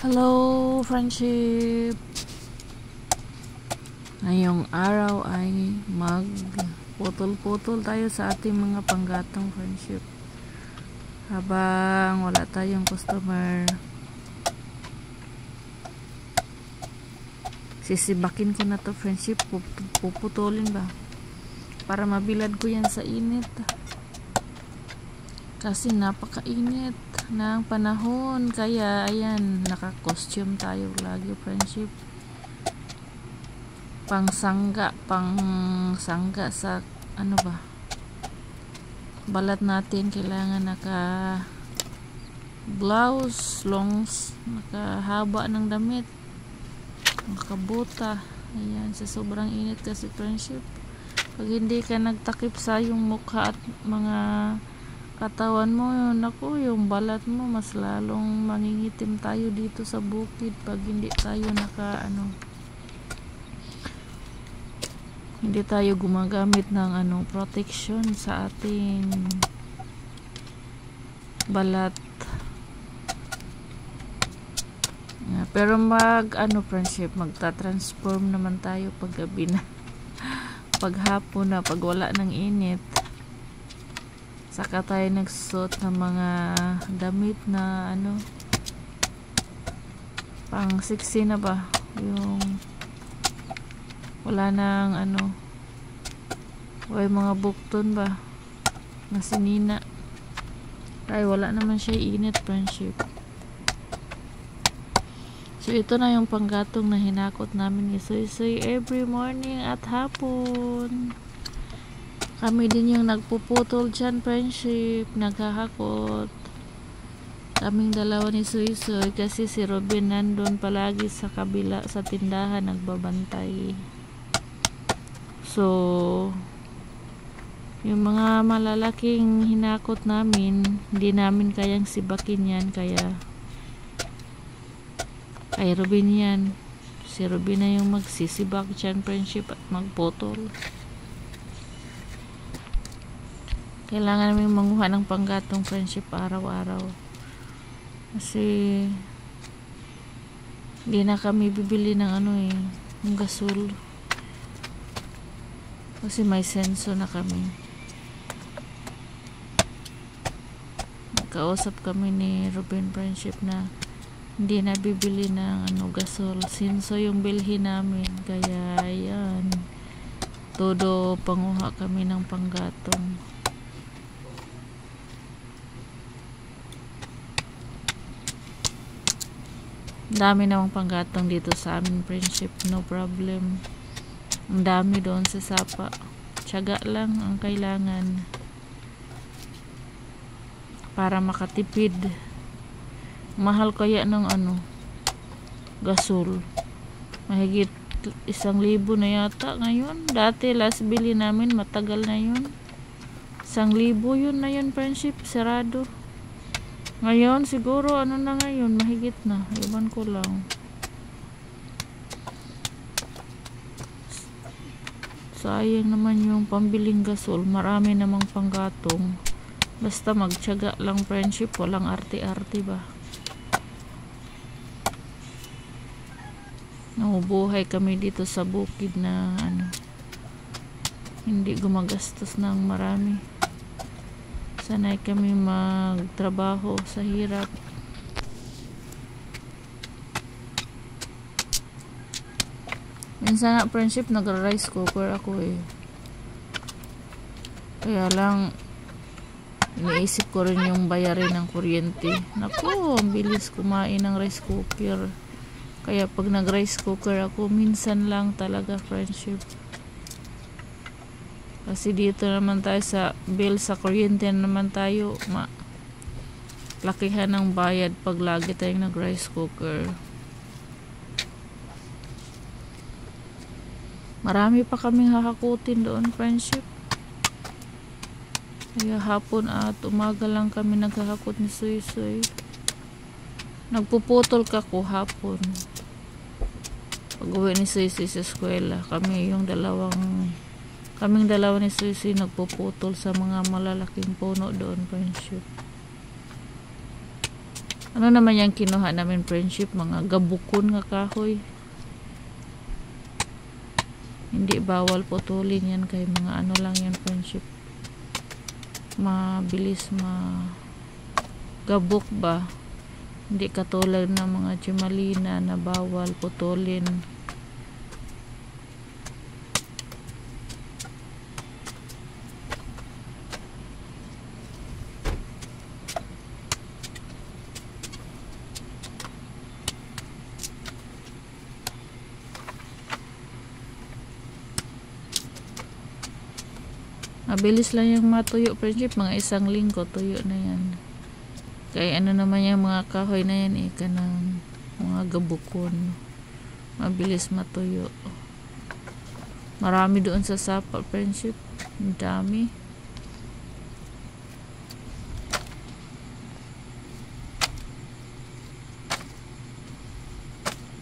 Hello, friendship! Ngayong araw ay magputol-putol tayo sa ating mga panggatong friendship. Habang wala tayong customer, sisibakin ko na to friendship. Puputulin ba? Para mabilad ko yan sa init. Kasi napakainit ng panahon, kaya ayan, naka-costume tayo lagi friendship, pangsangga sa ano ba, balat natin. Kailangan naka blouse, longs, nakahaba ng damit, nakabuta. Ayan, sa sobrang init kasi friendship, pag hindi ka nagtakip sa yung mukha at mga katawan mo, naku, yung balat mo mas lalong mangingitim tayo dito sa bukid pag hindi tayo hindi tayo gumagamit ng protection sa ating balat. Pero friendship, magta-transform naman tayo pag gabi na, pag hapon na, pag wala ng init. Saka tayo nagsuot ng mga damit na pang sexy na ba, yung wala nang mga bukton ba na sinina. Ay, wala naman siya init friendship. So ito na yung panggatong na hinakot namin ni Soy every morning at hapon. Kami din yung nagpuputol dyan friendship, naghahakot. Kaming dalawa ni Soy kasi si Robin nandun palagi sa kabila sa tindahan nagbabantay. So yung mga malalaking hinakot namin, hindi namin kayang sibakin yan, kaya kay Robin yan. Si Robin na yung magsisibak dyan friendship at magputol. Kailangan namin manguha ng panggatong friendship araw-araw. Kasi hindi na kami bibili ng ng gasol. Kasi may senso na kami. Nagkausap kami ni Ruben friendship na hindi na bibili ng gasol. Senso yung bilhin namin. Kaya ayan, todo panguha kami ng panggatong. Dami namang panggatong dito sa amin friendship, no problem. Ang dami doon sa Sapa. Tiyaga lang ang kailangan para makatipid. Mahal kaya ng gasol, mahigit 1,000 na yata ngayon. Dati last bili namin matagal na yun, 1,000 yun na yun friendship, sarado. Ngayon, siguro, na ngayon, mahigit na. Iban ko lang. Sayang naman yung pambiling gasol. Marami namang panggatong. Basta magtiyaga lang friendship, walang arte-arte ba. Nabubuhay kami dito sa bukid na hindi gumagastos ng marami. Sanay kami magtrabaho sa hirap. Minsan friendship, nagra-rice cooker ako Kaya lang iniisip ko rin yung bayarin ng kuryente. Naku, ang bilis kumain ng rice cooker. Kaya pag nag-rice cooker ako, minsan lang talaga friendship. Kasi dito naman tayo sa bill sa kuryente naman tayo lakihan ng bayad pag lagi tayong nag rice cooker. Marami pa kaming hahakutin doon friendship. Kaya hapon at umaga lang kami naghahakot ni Soy. Nagpuputol ka ko hapon. Pag uwi ni Soy sa eskwela, kaming dalawa ni Susi nagpuputol sa mga malalaking puno doon friendship. Ano naman yung kinuha namin friendship? Mga gabukon nga kahoy. Hindi bawal putulin yan kay mga ano lang yan friendship. Mabilis gabok ba? Hindi katulad ng mga chimalina na bawal putulin. Mabilis lang yung matuyo friendship, mga 1 linggo tuyo na yan. Kaya ano naman yung mga kahoy na yan kanang mga gabukon, mabilis matuyo. Marami doon sa sapa friendship, ang dami.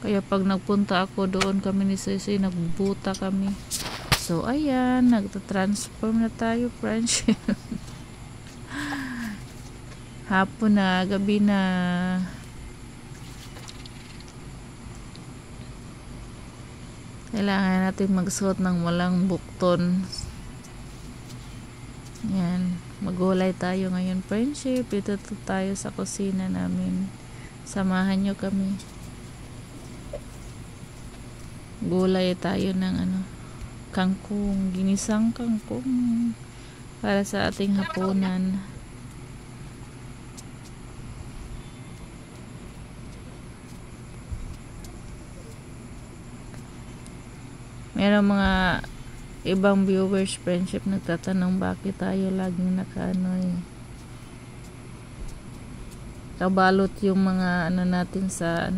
Kaya pag nagpunta ako doon kami ni Sisi, nagbuta kami. So, ayan, nagta-transform na tayo, friendship. Hapon na, gabi na. Kailangan natin magsuot ng walang bukton. Yan, magulay tayo ngayon, friendship. Dito tayo sa kusina namin. Samahan nyo kami. Gulay tayo ng kangkong, ginisang kangkong para sa ating hapunan. Meron mga ibang viewers friendship nagtatanong bakit tayo laging kabalot yung mga natin sa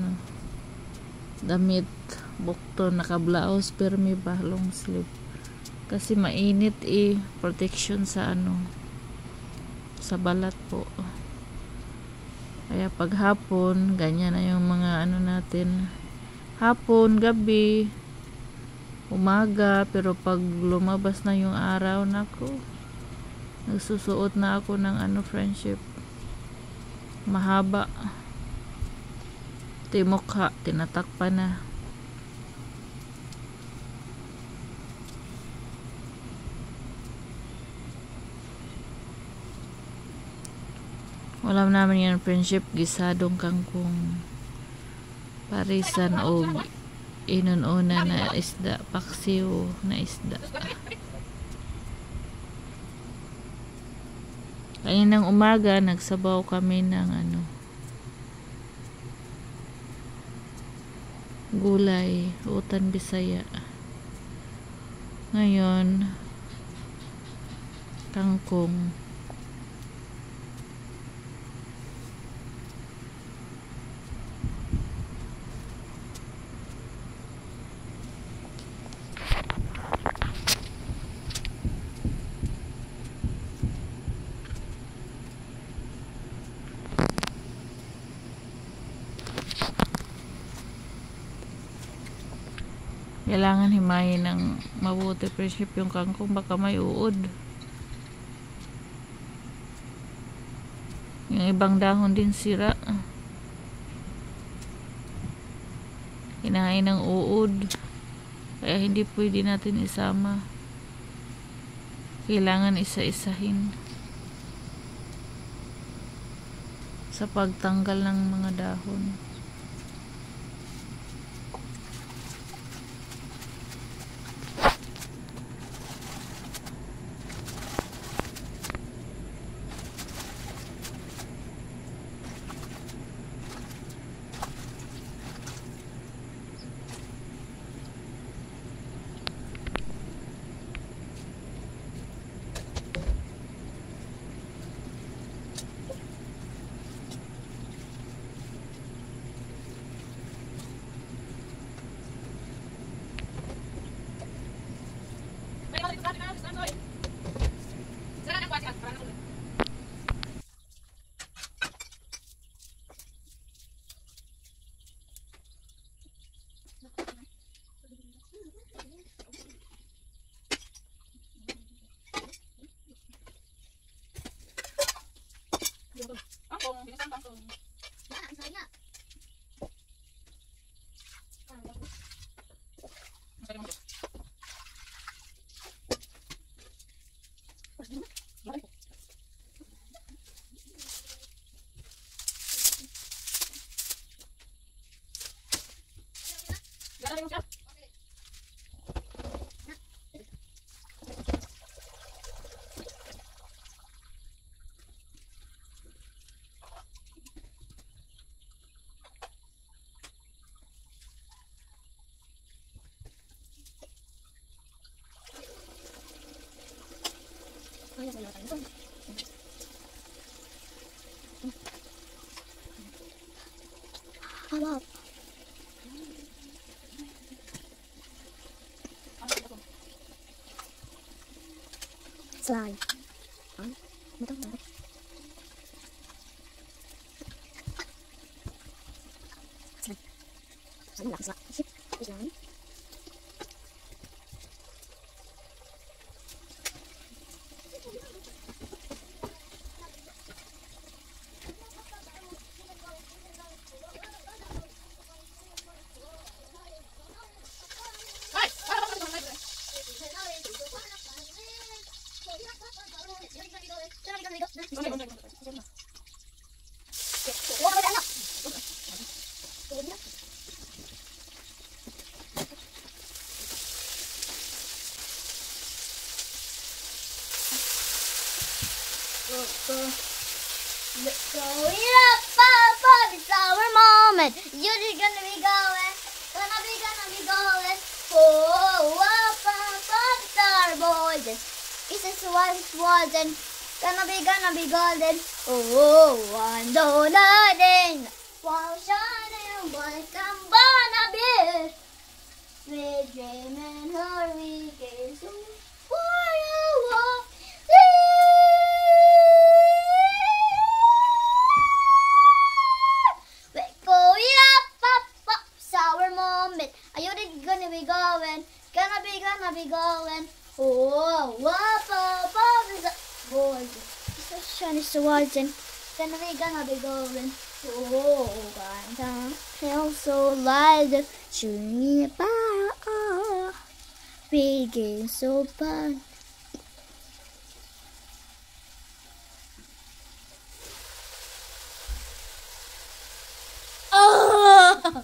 damit, bukto, naka-blouse pero may long sleeve kasi mainit protection sa sa balat po. Kaya pag hapon ganyan na yung mga natin, hapon, gabi, umaga, pero pag lumabas na yung araw, nako, nagsusuot na ako ng friendship, mahaba, timokha, tinatakpan na. Ulam namin yan friendship, gisadong kangkong, parisan o inununa na isda, paksiw na isda. Kaninang umaga nagsabaw kami ng gulay, utan Bisaya. Ngayon kangkong. Kailangan himayin ng mabuti friendship yung kangkong, baka may uod. Yung ibang dahon din sira, hinahain ng uod, kaya hindi pwede natin isama. Kailangan isa-isahin sa pagtanggal ng mga dahon. Wow. Slime. Betul. Slime. Slime. Going up, Papa, it's our moment. You're gonna be going, gonna be going. Oh, Papa, it's our boys. It's a swollen, gonna be golden. Oh, one dollar, while shining like a bonnet. We're dreaming her weekends. For you walk. Gonna be going. Oh, Papa, boys. This one is watching. Gonna be going. Oh, gonna feel so light. Shooting by. Begin so fun. Oh!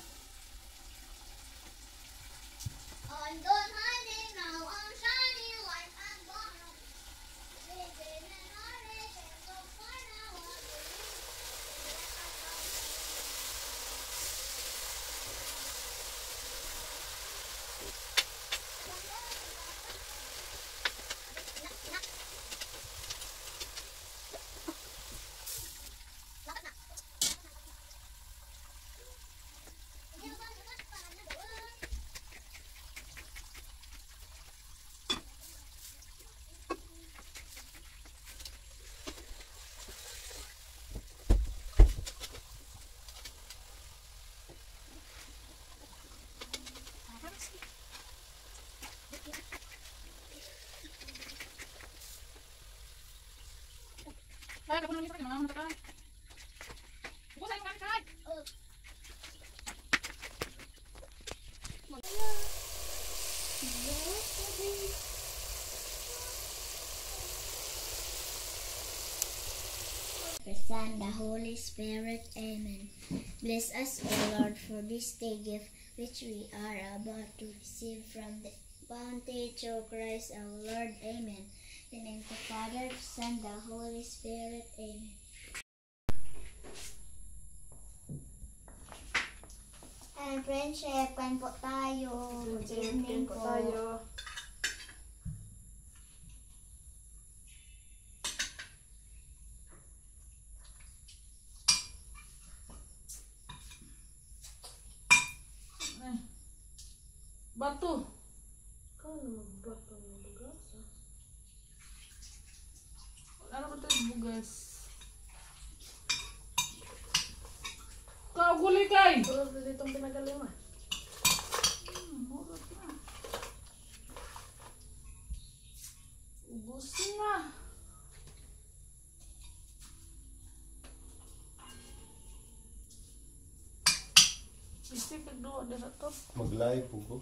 Son, the Holy Spirit, Amen. Bless us, O Lord, for this day gift which we are about to receive from the bounty through Christ our Lord, Amen. In the name of the Father, the Son, the Holy Spirit, Amen. And friendship, kain po tayo. Good evening po. Batu. Kau naman bato ng bugas. Ano ba ito yung bugas? Kau guli kay! Pero ditong pinagalima. Murot na. Ubus na. Isip nagduwa na to. Mag-live po ko.